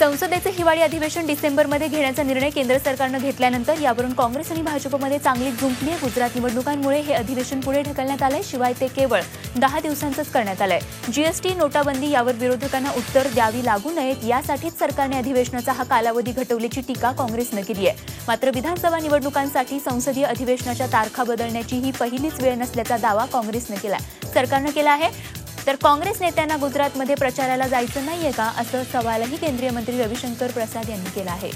संसदेचे हिवाळी अधिवेशन डिसेंबरमध्ये घेण्याचा निर्णय केंद्र सरकारनं घेतल्यानंतर यावरून काँग्रेस आणि भाजपमध्ये चांगली जुंपली आहे। गुजरात निवडणुकांमुळे हे अधिवेशन पुढे ढकलण्यात आलंय। शिवाय ते केवळ 10 दिवसांचंच करण्यात आलंय। जीएसटी, नोटाबंदी यावर विरोधकांना उत्तर द्यावी लागू नयेत यासाठीच सरकारने अधिवेशनाचा हा कालावधी घटवल्याची टीका काँग्रेसनं केली आहे। मात्र विधानसभा निवडणुकांसाठी संसदीय अधिवेशनाच्या तारखा बदलण्याची ही पहिलीच वेळ नसल्याचा दावा सरकारनं केला आहे। तर काँग्रेस नेत्यांना गुजरातमध्ये प्रचाराला जायचं नाहीये का, असं सवालही केंद्रीय मंत्री रविशंकर प्रसाद यांनी केला आहे।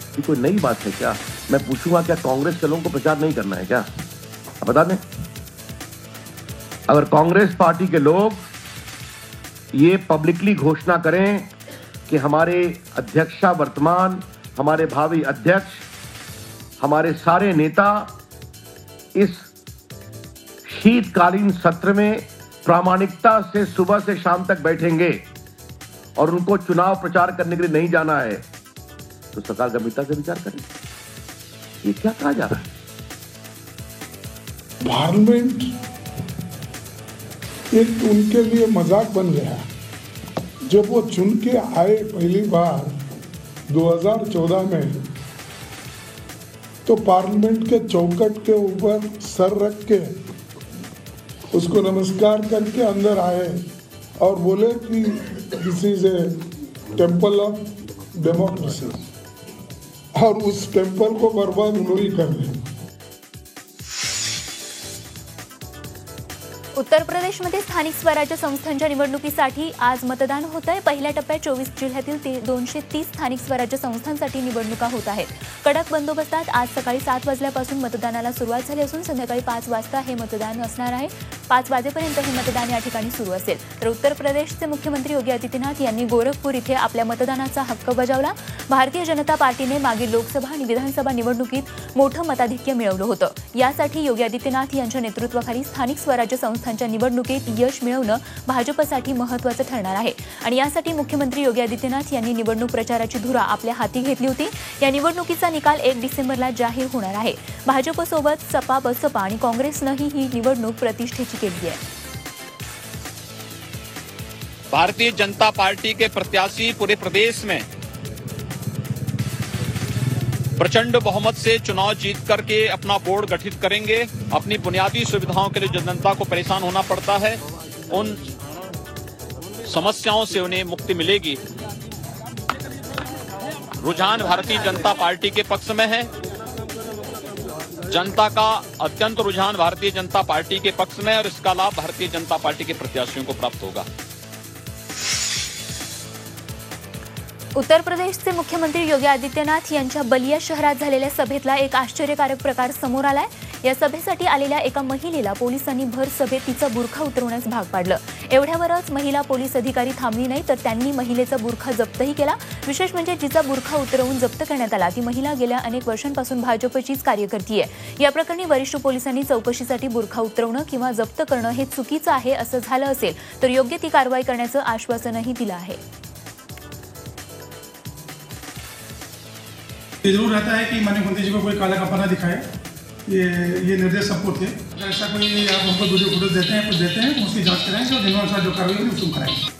ये कोई नई बात है क्या? मैं पूछूंगा क्या कांग्रेस के लोगों को प्रचार नहीं करना है क्या? आप बता दें। अगर कांग्रेस पार्टी के लोग ये पब्लिकली घोषणा करें कि हमारे अध्यक्षा वर्तमान, हमारे भावी अध्यक्ष, हमारे सारे नेता इस शीतकालीन सत्र में प्रामाणिकता से सुबह से शाम तक बैठेंगे और उनको चुनाव प्रचार करने के लिए नहीं जाना है, तो सरकार गंभीरता से विचार करे। ये क्या कहा जा रहा है? पार्लियामेंट एक उनके लिए मजाक बन गया। जब वो चुन के आए पहली बार 2014 में, तो पार्लियामेंट के चौखट के ऊपर सर रख के उसको नमस्कार करके अंदर आए और बोले कि this is a temple of democracy, और उस टेम्पल को बर्बाद उन्होंने कर दिया। उत्तर प्रदेशमध्ये स्थानिक स्वराज्य संस्थांच्या निवडणुकीसाठी आज मतदान होत आहे। पहिल्या टप्प्यात 24 जिल्ह्यातील 230 स्थानिक स्वराज्य संस्थांसाठी निवडणुका होत आहेत। कडक बंदोबस्तात आज सकाळी 7 वाजल्यापासून मतदानाला सुरुवात झाली असून संध्याकाळी 5 वाजता हे मतदान असणार आहे। 5 वाजेपर्यंत हे मतदान या ठिकाणी सुरू असेल। तर उत्तर प्रदेशचे मुख्यमंत्री योगी आदित्यनाथ यांनी गोरखपूर इथे आपल्या मतदानाचा हक्क बजावला। भारतीय जनता पार्टीने मागील लोकसभा आणि विधानसभा निवडणुकीत मोठं मताधिक्य मिळवलं होतं। यासाठी योगी आदित्यनाथ यांच्या नेतृत्वाखाली स्थानिक स्वराज्य संस्थांच्या निवडणुकीत यश मिळवणं भाजपसाठी महत्त्वाचं ठरणार आहे आणि यासाठी मुख्यमंत्री योगी आदित्यनाथ यांनी निवडणूक प्रचाराची धुरा आपल्या हाती घेतली होती। या निवडणुकीचा निकाल 1 डिसेंबरला जाहीर होणार आहे। भाजपसोबत सपा, बसपा आणि काँग्रेसनंही ही निवडणूक प्रतिष्ठेची केली आहे। भारतीय जनता पार्टी के प्रत्याशी पूरे प्रदेश में प्रचंड बहुमत से चुनाव जीत करके अपना बोर्ड गठित करेंगे। अपनी बुनियादी सुविधाओं के लिए जो जनता को परेशान होना पड़ता है, उन समस्याओं से उन्हें मुक्ति मिलेगी। रुझान भारतीय जनता पार्टी के पक्ष में है। जनता का अत्यंत रुझान भारतीय जनता पार्टी के पक्ष में है और इसका लाभ भारतीय जनता पार्टी के प्रत्याशियों को प्राप्त होगा। उत्तर प्रदेशचे मुख्यमंत्री योगी आदित्यनाथ यांच्या बलिया शहरात झालेल्या सभेतला एक आश्चर्यकारक प्रकार समोर आलाय। या सभेसाठी आलेल्या एका महिलेला पोलिसांनी भर सभेत तिचा बुरखा उतरवण्यास भाग पाडलं। एवढ्यावरच महिला पोलीस अधिकारी थांबली नाही, तर त्यांनी महिलेचा बुरखा जप्तही केला। विशेष म्हणजे जिचा बुरखा उतरवून जप्त करण्यात आला ती महिला गेल्या अनेक वर्षांपासून भाजपचीच कार्यकर्ती आहे। या प्रकरणी वरिष्ठ पोलिसांनी चौकशीसाठी बुरखा उतरवणं किंवा जप्त करणं हे चुकीचं आहे असं झालं असेल तर योग्य ती कारवाई करण्याचं आश्वासनही दिलं आहे। ये जरूर रहता है कि माननीय मंत्री जी को कोई काला कपड़ा दिखाए, ये निर्देश सबको थे। अगर ऐसा कोई आप हमको वीडियो फुटेज देते हैं, कुछ देते हैं, उसकी जांच कराएंगे और नियमानुसार जो कार्रवाई होगी उसको कराएंगे।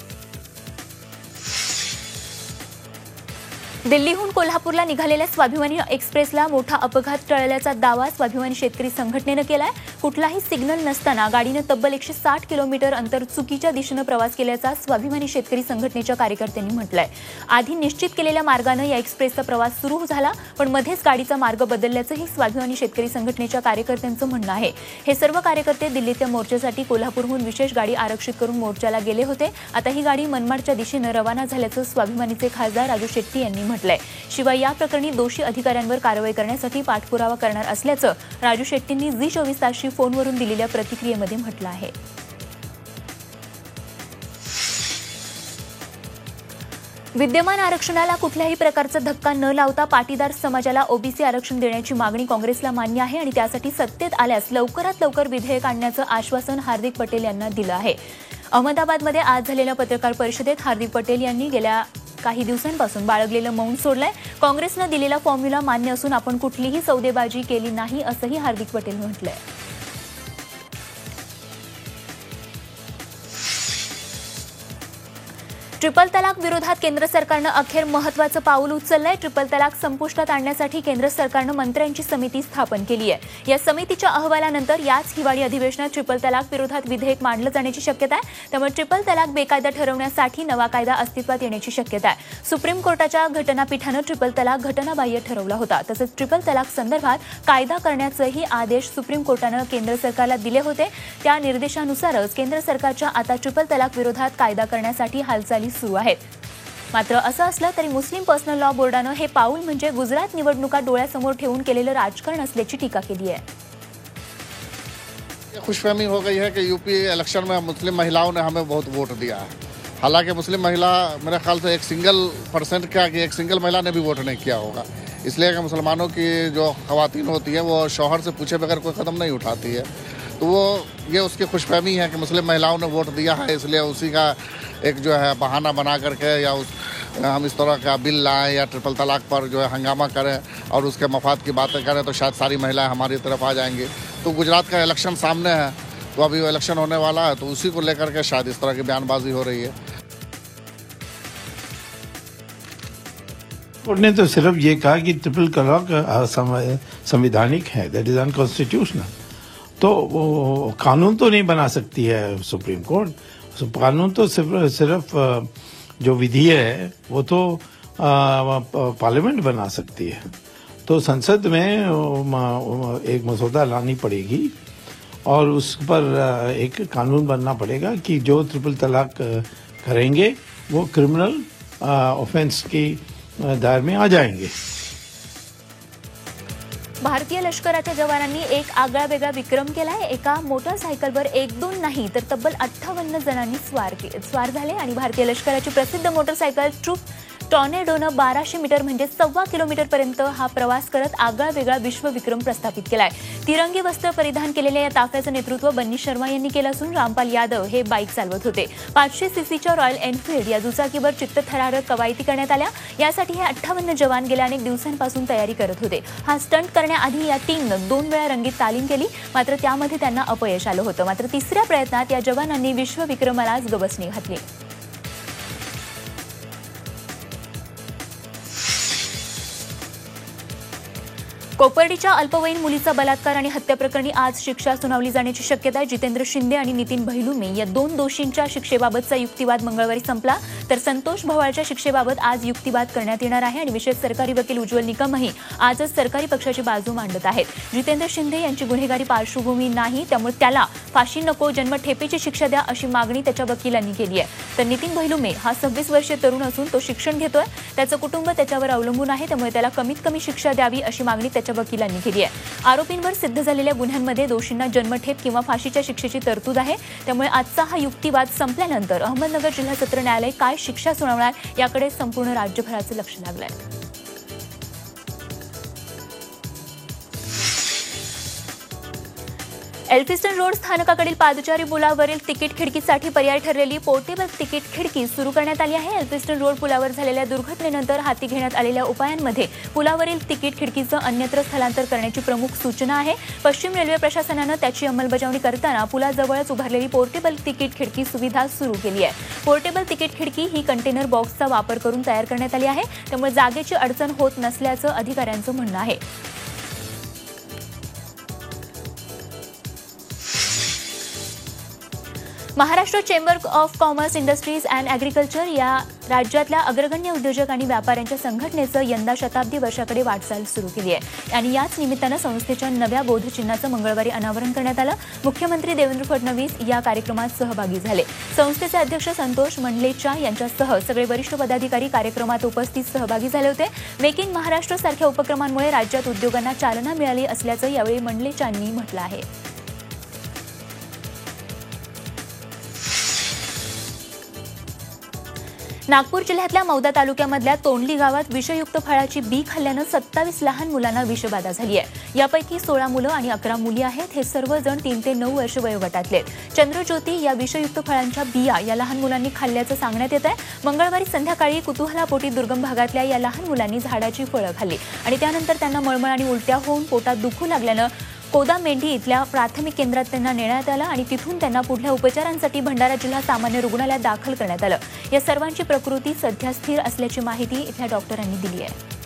दिल्लीहून कोल्हापूरला निघालेल्या स्वाभिमानी एक्सप्रेसला मोठा अपघात टळल्याचा दावा स्वाभिमानी शेतकरी संघटनेनं केलाय। कुठलाही सिग्नल नसताना गाडीनं तब्बल 160 किलोमीटर अंतर चुकीच्या दिशेनं प्रवास केल्याचा स्वाभिमानी शेतकरी संघटनेच्या कार्यकर्त्यांनी म्हटलंय। आधी निश्चित केलेल्या मार्गानं या एक्सप्रेसचा प्रवास सुरू झाला, पण मध्येच गाडीचा मार्ग बदलल्याचंही स्वाभिमानी शेतकरी संघटनेच्या कार्यकर्त्यांचं म्हणणं आहे। हे सर्व कार्यकर्ते दिल्लीच्या मोर्चासाठी कोल्हापूरहून विशेष गाडी आरक्षित करून मोर्चाला गेले होते। आता ही गाडी मनमाडच्या दिशेनं रवाना झाल्याचं स्वाभिमानीचे खासदार राजू शेट्टी यांनी म्हटलंय। शिवाय या प्रकरणी दोषी अधिकाऱ्यांवर कारवाई करण्यासाठी पाठपुरावा करणार असल्याचं राजू शेट्टींनी झी24 तासशी फोनवरून दिलेल्या प्रतिक्रियेमध्ये म्हटलं आहे। विद्यमान आरक्षणाला कुठल्याही प्रकारचा धक्का न लावता पाटीदार समाजाला ओबीसी आरक्षण देण्याची मागणी काँग्रेसला मान्य आहे आणि त्यासाठी सत्तेत आल्यास लवकरात लवकर विधेयक आणण्याचं आश्वासन हार्दिक पटेल यांना दिलं आहे। अहमदाबादमध्ये आज झालेल्या पत्रकार परिषदेत हार्दिक पटेल यांनी गेल्या काही दिवसांपासून बाळगलेलं मौन सोडलंय। काँग्रेसनं दिलेला फॉर्म्युला मान्य असून आपण कुठलीही सौदेबाजी केली नाही असंही हार्दिक पटेल म्हटलंय। ट्रिपल तलाक विरोधात केंद्र सरकारनं अखेर महत्त्वाचं पाऊल उचललंय. ट्रिपल तलाक संपुष्टात आणण्यासाठी केंद्र सरकारनं मंत्र्यांची समिती स्थापन केली आहे. या समितीच्या अहवालानंतर याच हिवाळी अधिवेशनात ट्रिपल तलाक विरोधात विधेयक मांडलं जाण्याची शक्यता आहे. त्यामुळे ट्रिपल तलाक बेकायदा ठरवण्यासाठी नवा कायदा अस्तित्वात येण्याची शक्यता आहे. सुप्रीम कोर्टाच्या घटनापीठानं ट्रिपल तलाक घटनाबाह्य ठरवला होता. तसंच ट्रिपल तलाक संदर्भात कायदा करण्याचेही आदेश सुप्रीम कोर्टानं केंद्र सरकारला दिले होते. त्या निर्देशानुसारच केंद्र सरकारच्या आता ट्रिपल तलाक विरोधात कायदा करण्यासाठी हालचाली सुरू आहेत. मात्र असं असलं तरी मुस्लिम पर्सनल लॉ बोर्डानं हे पाऊल म्हणजे गुजरात निवडणुका डोळ्यासमोर ठेवून केलेलं राजकारण असल्याची टीका केली आहे. खुशफहमी हो गई है कि यूपी इलेक्शन में मुस्लिम महिलाओं ने हमें बहुत वोट दिया है. हालांकि मुस्लिम महिला मेरे ख्याल से 1% क्या कि 1 महिला ने भी वोट नहीं किया होगा. इसलिए कि मुसलमानों की जो खवातीन होती है वो शौहर से पूछे बगैर कोई कदम नहीं उठाती है. तो वो ये उसकी खुशफहमी है कि मुस्लिम महिलाओं ने वोट दिया है, इसलिए उसी का एक जो है बहाना बना करके या हम इस तरह का बिल लाएं या ट्रिपल तलाक पर जो है हंगामा करें और उसके मफाद की बातें करें तो शायद सारी महिलाएं हमारी तरफ आ जाएंगी. तो गुजरात का इलेक्शन सामने है, तो अभी वो इलेक्शन होने वाला है, तो उसी को लेकर के शायद इस तरह की बयानबाजी हो रही है. कोर्ट ने तो सिर्फ ये कहा कि ट्रिपल तलाक संवैधानिक है, दैट इज अनकॉन्स्टिट्यूशनल. तो कानून तो नहीं बना सकती है सुप्रीम कोर्ट. कानून तो सिर्फ जो विधि है वो तो पार्लियामेंट बना सकती है. तो संसद में एक मसौदा लानी पड़ेगी और उस पर एक कानून बनना पड़ेगा कि जो ट्रिपल तलाक करेंगे वो क्रिमिनल ऑफेंस की दायरे में आ जाएंगे. भारतीय लष्कराच्या जवानांनी एक आगळावेगळा विक्रम केलाय. एका मोटरसायकलवर 1-2 नाही तर तब्बल 58 जणांनी स्वार झाले आणि भारतीय लष्कराची प्रसिद्ध मोटरसायकल ट्रूप टॉर्नेडोनं 1200 मीटर म्हणजे 1.25 किलोमीटरपर्यंत हा प्रवास करत आगळावेगळा विश्वविक्रम प्रस्थापित केलाय. तिरंगी वस्त्र परिधान केलेल्या या ताफ्याचं नेतृत्व बन्नी शर्मा यांनी केलं असून रामपाल यादव हे बाईक चालवत होते. 500 सीसीच्या रॉयल एनफील्ड या दुचाकीवर चित्तथरारक कवायती करण्यात आल्या. यासाठी हे 58 जवान गेल्या अनेक दिवसांपासून तयारी करत होते. हा स्टंट करण्याआधी या टीमनं 2 वेळा रंगीत तालीम केली, मात्र त्यामध्ये त्यांना अपयश आलं होतं. मात्र तिसऱ्या प्रयत्नात या जवानांनी विश्वविक्रमालाच गवसणी घातली. कोपर्डीच्या अल्पवयीन मुलीचा बलात्कार आणि हत्या प्रकरणी आज शिक्षा सुनावली जाण्याची शक्यता आहे. जितेंद्र शिंदे आणि नितीन भैलुमे या 2 दोषींच्या शिक्षेबाबतचा युक्तिवाद मंगळवारी संपला, तर संतोष भवाळच्या शिक्षेबाबत आज युक्तिवाद करण्यात येणार आहे. आणि विशेष सरकारी वकील उज्ज्वल निकमही आजच सरकारी पक्षाची बाजू मांडत आहेत. जितेंद्र शिंदे यांची गुन्हेगारी पार्श्वभूमी नाही, त्यामुळे त्याला फाशी नको, जन्मठेपेची शिक्षा द्या अशी मागणी त्याच्या वकिलांनी केली आहे. तर नितीन भैलुमे हा 26 वर्षीय तरुण असून तो शिक्षण घेतोय. त्याचं कुटुंब त्याच्यावर अवलंबून आहे, त्यामुळे त्याला कमीत कमी शिक्षा द्यावी अशी मागणी त्याच्या वकिलांनी केली आहे. आरोपींवर सिद्ध झालेल्या गुन्ह्यांमध्ये दोषींना जन्मठेप किंवा फाशीच्या शिक्षेची तरतूद आहे. त्यामुळे आजचा हा युक्तिवाद संपल्यानंतर अहमदनगर जिल्हा सत्र न्यायालय काय शिक्षा सुनावणार याकडे संपूर्ण राज्यभराचं लक्ष लागलं आहे. एल्फिस्टन रोड स्थानकाकडील पादचारी पुलावरील तिकीट खिडकीसाठी पर्याय ठरलेली पोर्टेबल तिकीट खिडकी सुरू करण्यात आली आहे. एल्फिस्टन रोड पुलावर झालेल्या दुर्घटनेनंतर हाती घेण्यात आलेल्या उपायांमध्ये पुलावरील तिकीट खिडकीचं अन्यत्र स्थलांतर करण्याची प्रमुख सूचना आहे. पश्चिम रेल्वे प्रशासनानं त्याची अंमलबजावणी करताना पुलाजवळच उभारलेली पोर्टेबल तिकीट खिडकी सुविधा सुरू केली आहे. पोर्टेबल तिकीट खिडकी ही कंटेनर बॉक्सचा वापर करून तयार करण्यात आली आहे, त्यामुळे जागेची अडचण होत नसल्याचं अधिकाऱ्यांचं म्हणणं आहे. Maharashtra chamber of commerce, industries and agriculture या राज्यातल्या अग्रगण्य उद्योजक आणि व्यापाऱ्यांच्या संघटनेचं यंदा शताब्दी वर्षाकडे वाटचाल सुरू केली आहे. आणि याच निमित्तानं संस्थेच्या नव्या बोधचिन्हाचं मंगळवारी अनावरण करण्यात आलं. मुख्यमंत्री देवेंद्र फडणवीस या कार्यक्रमात सहभागी झाले. संस्थेचे अध्यक्ष संतोष मंडलेचा यांच्यासह सगळे वरिष्ठ पदाधिकारी कार्यक्रमात उपस्थित सहभागी झाले होते. मेक इन महाराष्ट्र सारख्या उपक्रमांमुळे राज्यात उद्योगांना चालना मिळाली असल्याचं यावेळी मंडलेचांनी म्हटलं आहे. नागपूर जिल्ह्यातल्या मौदा तालुक्यामधल्या तोंडली गावात विषयुक्त फळाची बी खाल्ल्यानं 27 लहान मुलांना विषबाधा झाली आहे. यापैकी 16 मुलं आणि 11 मुली आहेत. हे सर्वजण 3 ते 9 वर्ष वयोगटातले आहेत. चंद्रज्योती या विषयुक्त फळांच्या बिया या लहान मुलांनी खाल्ल्याचं सांगण्यात येत आहे. मंगळवारी संध्याकाळी कुतूहलापोटी दुर्गम भागातल्या या लहान मुलांनी झाडाची फळं खाल्ली आणि त्यानंतर त्यांना मळमळ आणि उलट्या होऊन पोटात दुखू लागल्यानं कोदामेंढी इथल्या प्राथमिक केंद्रात त्यांना नेण्यात आलं आणि तिथून त्यांना पुढल्या उपचारांसाठी भंडारा जिल्हा सामान्य रुग्णालयात दाखल करण्यात आलं. या सर्वांची प्रकृती सध्या स्थिर असल्याची माहिती इथल्या डॉक्टरांनी दिली आहे.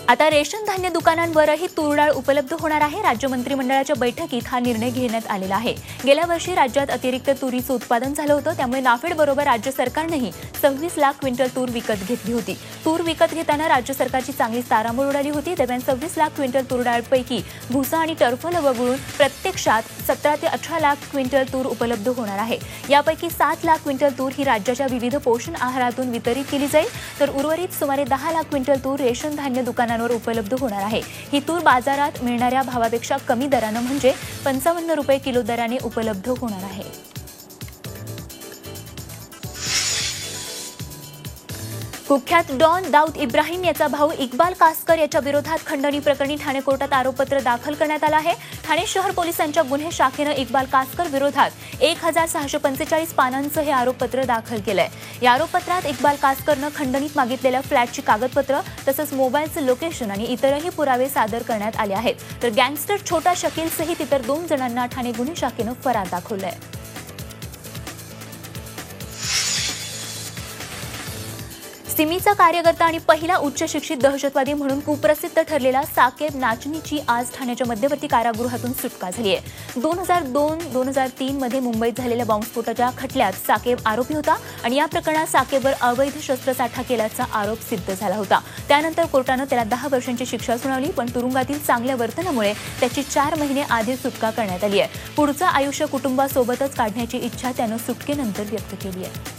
आता रेशन धान्य दुकानांवरही तूर डाळ उपलब्ध होणार आहे. राज्य मंत्रिमंडळाच्या बैठकीत हा निर्णय घेण्यात आलेला आहे. गेल्या वर्षी राज्यात अतिरिक्त तुरीचं उत्पादन झालं होतं, त्यामुळे नाफेड बरोबर राज्य सरकारनेही 26 लाख क्विंटल तूर विकत घेतली होती. तूर विकत घेताना राज्य सरकारची चांगलीच तारांबळ उडाली होती. दरम्यान 26 लाख क्विंटल तूर डाळपैकी भुसा आणि टर्फल वगळून प्रत्यक्षात 17 ते 18 लाख क्विंटल तूर उपलब्ध होणार आहे. यापैकी 7 लाख क्विंटल तूर ही राज्याच्या विविध पोषण आहारातून वितरित केली जाईल, तर उर्वरित सुमारे 10 लाख क्विंटल तूर रेशन धान्य दुकानांवर उपलब्ध होणार आहे. ही तूर बाजारात मिळणाऱ्या भावापेक्षा कमी दरानं म्हणजे 55 रुपये किलो दराने उपलब्ध होणार आहे. कुख्यात डॉन दाऊद इब्राहिम याचा भाऊ इक्बाल कासकर याच्या विरोधात खंडणी प्रकरणी ठाणे कोर्टात आरोपपत्र दाखल करण्यात आलं आहे. ठाणे शहर पोलिसांच्या गुन्हे शाखेनं इक्बाल कासकर विरोधात 1645 पानांचं हे आरोपपत्र दाखल केलंय. या आरोपपत्रात इक्बाल कासकरनं खंडणीत मागितलेल्या फ्लॅटची कागदपत्र तसंच मोबाईलचं लोकेशन आणि इतरही पुरावे सादर करण्यात आले आहेत. तर गँगस्टर छोटा शकील सहित इतर 2 जणांना ठाणे गुन्हे शाखेनं फरार दाखवलंय. सिमीचा कार्यकर्ता आणि पहिला उच्च शिक्षित दहशतवादी म्हणून कुप्रसिद्ध ठरलेला साकेब नाचनीची आज ठाण्याच्या मध्यवर्ती कारागृहातून सुटका झाली आहे. 2002-2003 मध्ये मुंबईत झालेल्या बॉम्बस्फोटाच्या खटल्यात साकेब आरोपी होता आणि या प्रकरणात साकेबवर अवैध शस्त्रसाठा केल्याचा आरोप सिद्ध झाला होता. त्यानंतर कोर्टानं त्याला 10 वर्षांची शिक्षा सुनावली, पण तुरुंगातील चांगल्या वर्तनामुळे त्याची 4 महिने आधी सुटका करण्यात आली आहे. पुढचं आयुष्य कुटुंबासोबतच काढण्याची इच्छा त्यानं सुटकेनंतर व्यक्त केली आहे.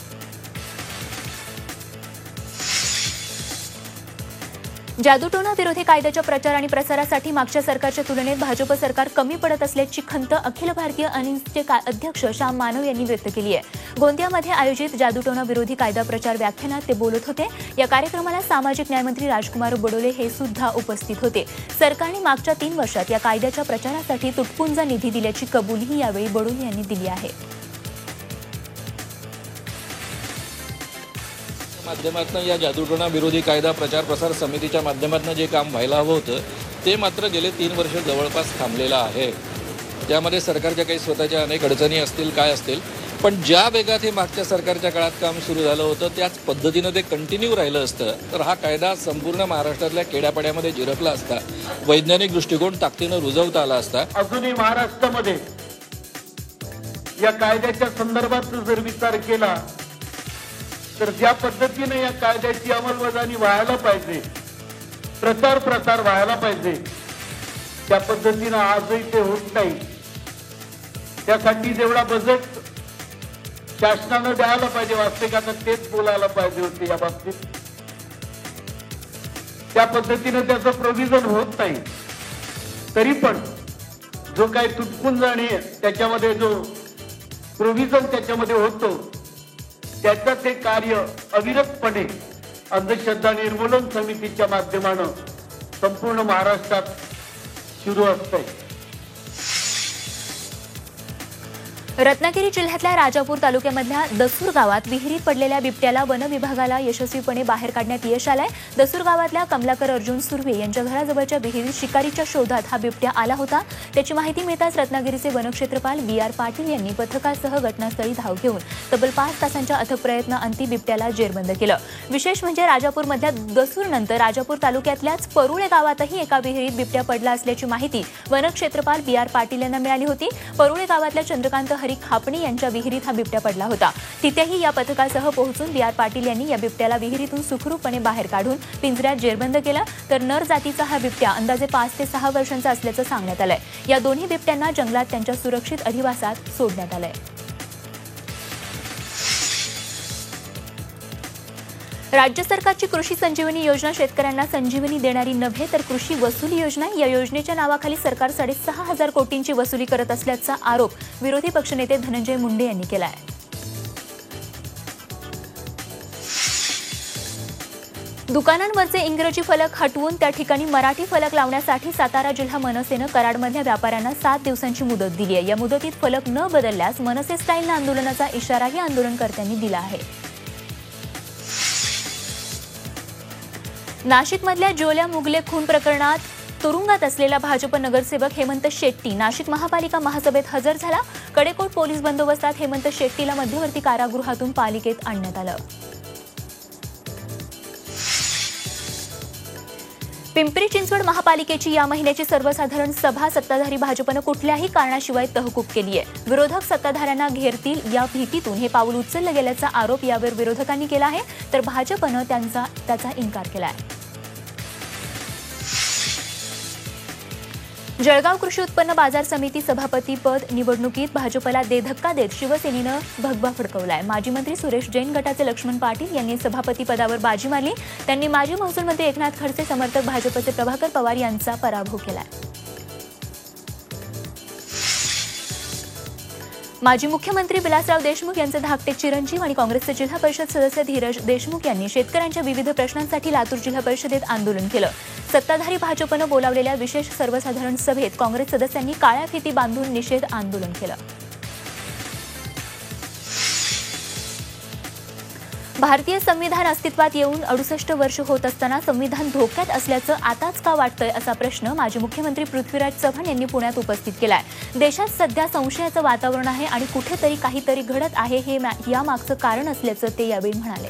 जादूटोणा विरोधी कायद्याच्या प्रचार आणि प्रसारासाठी मागच्या सरकारच्या तुलनेत भाजप सरकार कमी पडत असल्याची खंत अखिल भारतीय अनिसचे अध्यक्ष श्याम मानव यांनी व्यक्त केली आहे. गोंदियामध्ये आयोजित जादूटोणा विरोधी कायदा प्रचार व्याख्यानात ते बोलत होते. या कार्यक्रमाला सामाजिक न्यायमंत्री राजकुमार बडोले हे सुद्धा उपस्थित होते. सरकारने मागच्या 3 वर्षात या कायद्याच्या प्रचारासाठी तुटपुंजा निधी दिल्याची कबुलीही यावेळी बडोले यांनी दिली आहे. माध्यमातून या जादूटोणा विरोधी कायदा प्रचार प्रसार समितीच्या माध्यमातून जे काम व्हायला हवं होतं ते मात्र गेले 3 वर्ष जवळपास थांबलेलं आहे. त्यामध्ये सरकारच्या काही स्वतःच्या अनेक अडचणी असतील, काय असतील, पण ज्या वेगात हे मागच्या सरकारच्या काळात काम सुरू झालं होतं त्याच पद्धतीनं ते कंटिन्यू राहिलं असतं तर हा कायदा संपूर्ण महाराष्ट्रातल्या खेड्यापाड्यामध्ये झिरपला असता, वैज्ञानिक दृष्टिकोन ताकदीनं रुजवता आला असता. अजूनही महाराष्ट्रामध्ये या कायद्याच्या संदर्भात जर विचार केला तर ज्या पद्धतीने या कायद्याची अंमलबजावणी व्हायला पाहिजे, प्रसार व्हायला पाहिजे, त्या पद्धतीनं आजही ते होत नाही. त्यासाठी जेवढा बजेट शासनानं द्यायला पाहिजे, वास्तविकांना तेच बोलायला पाहिजे होते या बाबतीत. त्या पद्धतीनं त्याचं प्रोव्हिजन होत नाही. तरी पण जो काही तुटपुंजा आणि त्याच्यामध्ये जो प्रोव्हिजन त्याच्यामध्ये होतो त्याचं ते कार्य अविरतपणे अंधश्रद्धा निर्मूलन समितीच्या माध्यमानं संपूर्ण महाराष्ट्रात सुरू असतंय. रत्नागिरी जिल्ह्यातल्या राजापूर तालुक्यामधल्या दसूर गावात विहिरीत पडलेल्या बिबट्याला वन विभागाला यशस्वीपणे बाहेर काढण्यात यश आलंय. दसूर गावातल्या कमलाकर अर्जुन सुर्वे यांच्या घराजवळच्या विहिरीत शिकारीच्या शोधात हा बिबट्या आला होता. त्याची माहिती मिळताच रत्नागिरीचे वनक्षेत्रपाल BR पाटील यांनी पथकासह घटनास्थळी धाव घेऊन तब्बल 5 तासांच्या अथक प्रयत्नाअंती बिबट्याला जेरबंद केलं. विशेष म्हणजे राजापूरमधल्या दसूरनंतर राजापूर तालुक्यातल्याच परुळे गावातही एका विहिरीत बिबट्या पडला असल्याची माहिती वनक्षेत्रपाल BR पाटील यांना मिळाली होती. परुळे गावातल्या चंद्रकांत हरी खापणे यांच्या विहिरीत हा बिबट्या पडला होता. तिथेही या पथकासह पोहोचून BR पाटील यांनी या बिबट्याला विहिरीतून सुखरूपपणे बाहेर काढून पिंजऱ्यात जेरबंद केला. तर नर जातीचा हा बिबट्या अंदाजे 5 ते 6 वर्षांचा असल्याचं सांगण्यात आलंय. या दोन्ही बिबट्यांना जंगलात त्यांच्या सुरक्षित अधिवासात सोडण्यात आलंय. राज्य सरकारची कृषी संजीवनी योजना शेतकऱ्यांना संजीवनी देणारी नव्हे तर कृषी वसुली योजना. या योजनेच्या नावाखाली सरकार 6,500 कोटींची वसुली करत असल्याचा आरोप विरोधी पक्षनेते धनंजय मुंडे यांनी केला आहे. दुकानांवरचे इंग्रजी फलक हटवून त्या ठिकाणी मराठी फलक लावण्यासाठी सातारा जिल्हा मनसेनं कराडमधल्या व्यापाऱ्यांना 7 दिवसांची मुदत दिली आहे. या मुदतीत फलक न बदलल्यास मनसे स्टाईलनं आंदोलनाचा इशाराही आंदोलनकर्त्यांनी दिला आहे. नाशिकमधल्या जोल्या मुगले खून प्रकरणात तुरुंगात असलेला भाजप नगरसेवक हेमंत शेट्टी नाशिक महापालिका महासभेत हजर झाला. कडेकोट पोलीस बंदोबस्तात हेमंत शेट्टीला मध्यवर्ती कारागृहातून पालिकेत आणण्यात आलं. पिंपरी चिंचवड महापालिकेची या महिन्याची सर्वसाधारण सभा सत्ताधारी भाजपनं कुठल्याही कारणाशिवाय तहकूब केली आहे. विरोधक सत्ताधाऱ्यांना घेरतील या भीतीतून हे पाऊल उचललं गेल्याचा आरोप यावर विरोधकांनी केला आहे, तर भाजपनं त्याचा इन्कार केला आहे. जळगाव कृषी उत्पन्न बाजार समिती सभापतीपद निवडणुकीत भाजपला धक्का देत शिवसेनेनं भगवा फडकवलाय. माजी मंत्री सुरेश जैन गटाचे लक्ष्मण पाटील यांनी सभापतीपदावर बाजी मारली. त्यांनी माजी महसूल मंत्री एकनाथ खडसे समर्थक भाजपचे प्रभाकर पवार यांचा पराभव केलाय. माजी मुख्यमंत्री विलासराव देशमुख यांचे धाकटे चिरंजीव आणि काँग्रेसचे जिल्हा परिषद सदस्य धीरज देशमुख यांनी शेतकऱ्यांच्या विविध प्रश्नांसाठी लातूर जिल्हा परिषदेत आंदोलन केलं. सत्ताधारी भाजपनं बोलावलेल्या विशेष सर्वसाधारण सभेत काँग्रेस सदस्यांनी काळ्या फिती बांधून निषेध आंदोलन केलं. भारतीय संविधान अस्तित्वात येऊन 68 वर्ष होत असताना संविधान धोक्यात असल्याचं आताच का वाटतंय असा प्रश्न माजी मुख्यमंत्री पृथ्वीराज चव्हाण यांनी पुण्यात उपस्थित केलाय. देशात सध्या संशयाचं वातावरण आहे आणि कुठेतरी काहीतरी घडत आहे हे यामागचं कारण असल्याचं ते यावेळी म्हणाले.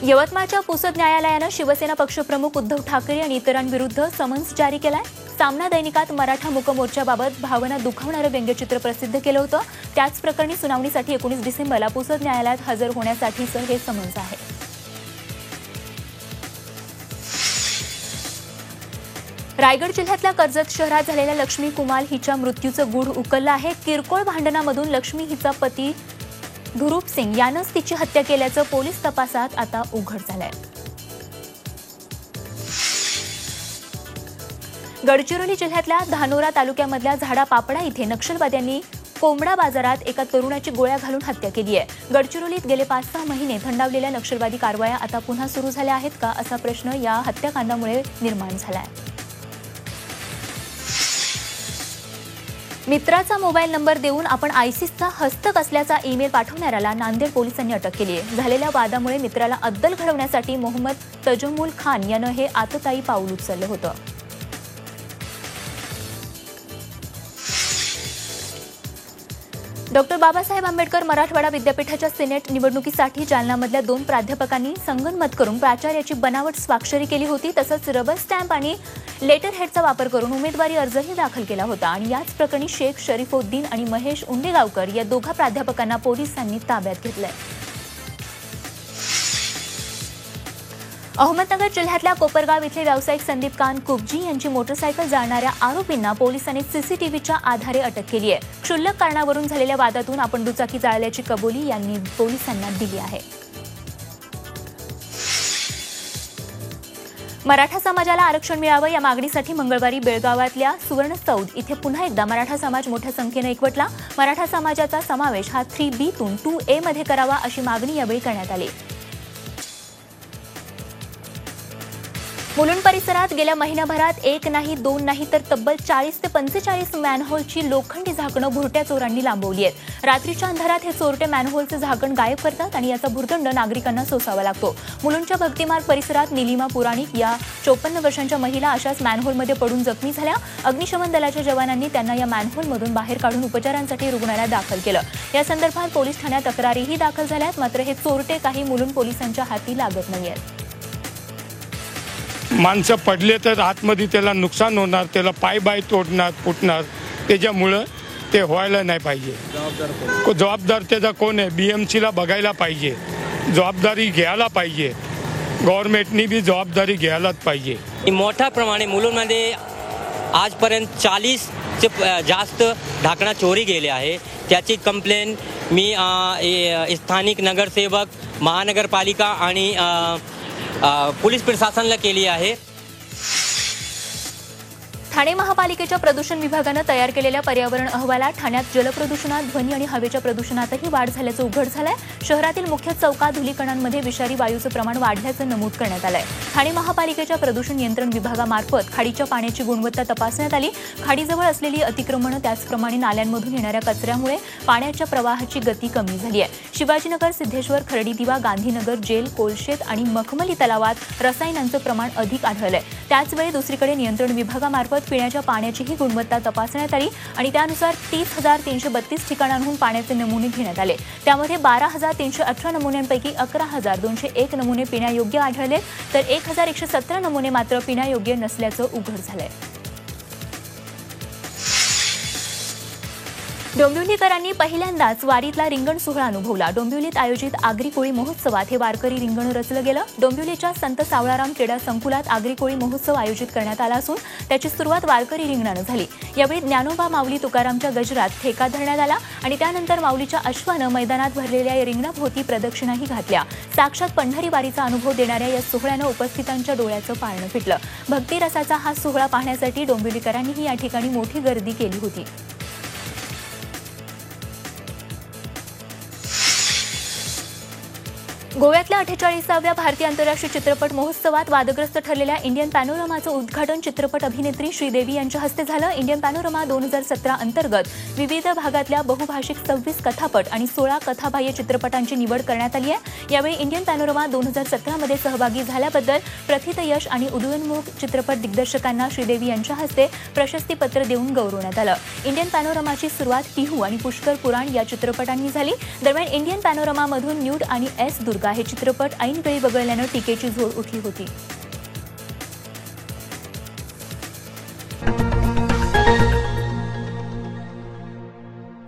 यवतमाळच्या पुसद न्यायालयानं शिवसेना पक्षप्रमुख उद्धव ठाकरे आणि इतरांविरुद्ध समन्स जारी केलाय. सामना दैनिकात मराठा मूकमोर्चाबाबत भावना दुखावणारं व्यंग्यचित्र प्रसिद्ध केलं होतं. त्याच प्रकरणी सुनावणीसाठी 19 डिसेंबरला पुसद न्यायालयात हजर होण्यासाठीचं हे समन्स आहे. रायगड जिल्ह्यातल्या कर्जत शहरात झालेल्या लक्ष्मी कुमाल हिच्या मृत्यूचं गूढ उकललं आहे. किरकोळ भांडणामधून लक्ष्मी हिचा पती ध्रुव सिंग यानंच तिची हत्या केल्याचं पोलीस तपासात आता उघड झालंय. गडचिरोली जिल्ह्यातल्या धानोरा तालुक्यामधल्या झाडापापडा इथे नक्षलवाद्यांनी कोंबडा बाजारात एका तरुणाची गोळ्या घालून हत्या केली आहे. गडचिरोलीत गेले 5-6 महिने थंडावलेल्या नक्षलवादी कारवाया आता पुन्हा सुरू झाल्या आहेत का असा प्रश्न या हत्याकांडामुळे निर्माण झालाय. मित्राचा मोबाईल नंबर देऊन आपण आयसिसचा हस्तक असल्याचा ईमेल पाठवणाऱ्याला नांदेड पोलिसांनी अटक केली आहे. झालेल्या वादामुळे मित्राला अद्दल घडवण्यासाठी मोहम्मद तजमुल खान यानं हे आततायी पाऊल उचललं होतं. डॉक्टर बाबासाहेब आंबेडकर मराठवाडा विद्यापीठाच्या सिनेट निवडणुकीसाठी जालन्यामधल्या 2 प्राध्यापकांनी संगनमत करून प्राचार्याची बनावट स्वाक्षरी केली होती. तसंच रबर स्टॅम्प आणि लेटर हेडचा वापर करून उमेदवारी अर्जही दाखल केला होता. आणि याच प्रकरणी शेख शरीफुद्दीन आणि महेश उंडेगावकर या दोघा प्राध्यापकांना पोलिसांनी ताब्यात घेतलंय. अहमदनगर जिल्ह्यातल्या कोपरगाव इथले व्यावसायिक संदीप कान कुबजी यांची मोटरसायकल जाळणाऱ्या आरोपींना पोलिसांनी सीसीटीव्हीच्या आधारे अटक केली आहे. क्षुल्लक कारणावरून झालेल्या वादातून आपण दुचाकी जाळल्याची कबुली यांनी पोलिसांना दिली आहे. मराठा समाजाला आरक्षण मिळावं या मागणीसाठी मंगळवारी बेळगावातल्या सुवर्ण चौद इथे पुन्हा एकदा मराठा समाज मोठ्या संख्येनं एकवटला. मराठा समाजाचा समावेश हा 3B तून 2A मध्ये करावा अशी मागणी यावेळी करण्यात आली. मुलुंड परिसरात गेल्या महिनाभरात 1 नाही 2 नाही तर तब्बल 40 ते 45 मॅनहोलची लोखंडी झाकणं भुरट्या चोरांनी लांबवली आहेत. रात्रीच्या अंधारात हे चोरटे मॅनहोलचे झाकण गायब करतात आणि याचा भुर्दंड नागरिकांना सोसावा लागतो. मुलुंडच्या भक्तिमार्ग परिसरात निलिमा पुराणिक या 54 वर्षांच्या महिला अशाच मॅनहोलमध्ये पडून जखमी झाल्या. अग्निशमन दलाच्या जवानांनी त्यांना या मॅनहोलमधून बाहेर काढून उपचारांसाठी रुग्णालयात दाखल केलं. या संदर्भात पोलीस ठाण्यात तक्रारीही दाखल झाल्यात. मात्र हे चोरटे काही मुलुंड पोलिसांच्या हाती लागत नाहीयेत. माणसं पडले तर आतमध्ये त्याला नुकसान होणार, त्याला पाय तोडणार फुटणार. त्याच्यामुळं ते व्हायला नाही पाहिजे. जबाबदार त्याचा कोण आहे? BMCला बघायला पाहिजे, जबाबदारी घ्यायला पाहिजे. गव्हर्नमेंटनी बी जबाबदारी घ्यायलाच पाहिजे. मोठ्या प्रमाणे मुलुंडमध्ये आजपर्यंत 40चे जास्त ढाकणा चोरी गेले आहे. त्याची कंप्लेंट मी स्थानिक नगरसेवक, महानगरपालिका आणि पोलीस प्रशासनाला केली आहे. ठाणे महापालिकेच्या प्रदूषण विभागानं तयार केलेल्या पर्यावरण अहवालात ठाण्यात जलप्रदूषणात, ध्वनी आणि हवेच्या प्रदूषणातही वाढ झाल्याचं उघड झालंय. शहरातील मुख्य चौकात धुलीकणांमध्ये विषारी वायूचं प्रमाण वाढल्याचं नमूद करण्यात आलंय. ठाणे महापालिकेच्या प्रदूषण नियंत्रण विभागामार्फत खाडीच्या पाण्याची गुणवत्ता तपासण्यात आली. खाडीजवळ असलेली अतिक्रमणं, त्याचप्रमाणे नाल्यांमधून येणाऱ्या कचऱ्यामुळे पाण्याच्या प्रवाहाची गती कमी झाली आहे. शिवाजीनगर, सिद्धेश्वर, खर्डीदिवा, गांधीनगर, जेल, कोलशेत आणि मखमली तलावात रसायनांचं प्रमाण अधिक आढळलंय. त्याचवेळी दुसरीकडे नियंत्रण विभागामार्फत पिण्याच्या पाण्याचीही गुणवत्ता तपासण्यात आली आणि त्यानुसार 30,332 ठिकाणांहून पाण्याचे नमुने घेण्यात आले. त्यामध्ये 12,318 नमुन्यांपैकी 11,201 नमुने पिण्यायोग्य आढळले, तर 1,117 नमुने मात्र पिण्यायोग्य नसल्याचं उघड झालंय. डोंबिवलीकरांनी पहिल्यांदाच वारीतला रिंगण सोहळा अनुभवला. डोंबिवलीत आयोजित आगरी कोळी महोत्सवात हे वारकरी रिंगण रचलं गेलं. डोंबिवलीच्या संत सावळाराम क्रीडा संकुलात आगरी कोळी महोत्सव आयोजित करण्यात आला असून त्याची सुरुवात वारकरी रिंगणानं झाली. यावेळी ज्ञानोबा माऊली तुकारामच्या गजरात ठेका धरण्यात आला आणि त्यानंतर माऊलीच्या अश्वानं मैदानात भरलेल्या या रिंगणाभोवती प्रदक्षिणाही घातल्या. साक्षात पंढरी वारीचा अनुभव देणाऱ्या या सोहळ्यानं उपस्थितांच्या डोळ्याचं पारणं फिटलं. भक्तिरसाचा हा सोहळा पाहण्यासाठी डोंबिवलीकरांनीही या ठिकाणी मोठी गर्दी केली होती. गोव्यातल्या 48व्या भारतीय आंतरराष्ट्रीय चित्रपट महोत्सवात वादग्रस्त ठरलेल्या इंडियन पॅनोरमाचं उद्घाटन चित्रपट अभिनेत्री श्रीदेवी यांच्या हस्ते झालं. इंडियन पॅनोरमा 2017 अंतर्गत विविध भागातल्या बहुभाषिक 26 कथापट आणि 16 कथाबाह्य चित्रपटांची निवड करण्यात आली आहे. यावेळी इंडियन पॅनोरमा 2017 मध्ये सहभागी झाल्याबद्दल प्रथित यश आणि उदयोन्मुख चित्रपट दिग्दर्शकांना श्रीदेवी यांच्या हस्ते प्रशस्तीपत्र देऊन गौरवण्यात आलं. इंडियन पॅनोरमाची सुरुवात टिहू आणि पुष्कर पुराण या चित्रपटांनी झाली. दरम्यान इंडियन पॅनोरमामधून न्यूड आणि एस दुर्गा हे चित्रपट ऐनवेळी वगळल्यानं टीकेची झोड उठली होती.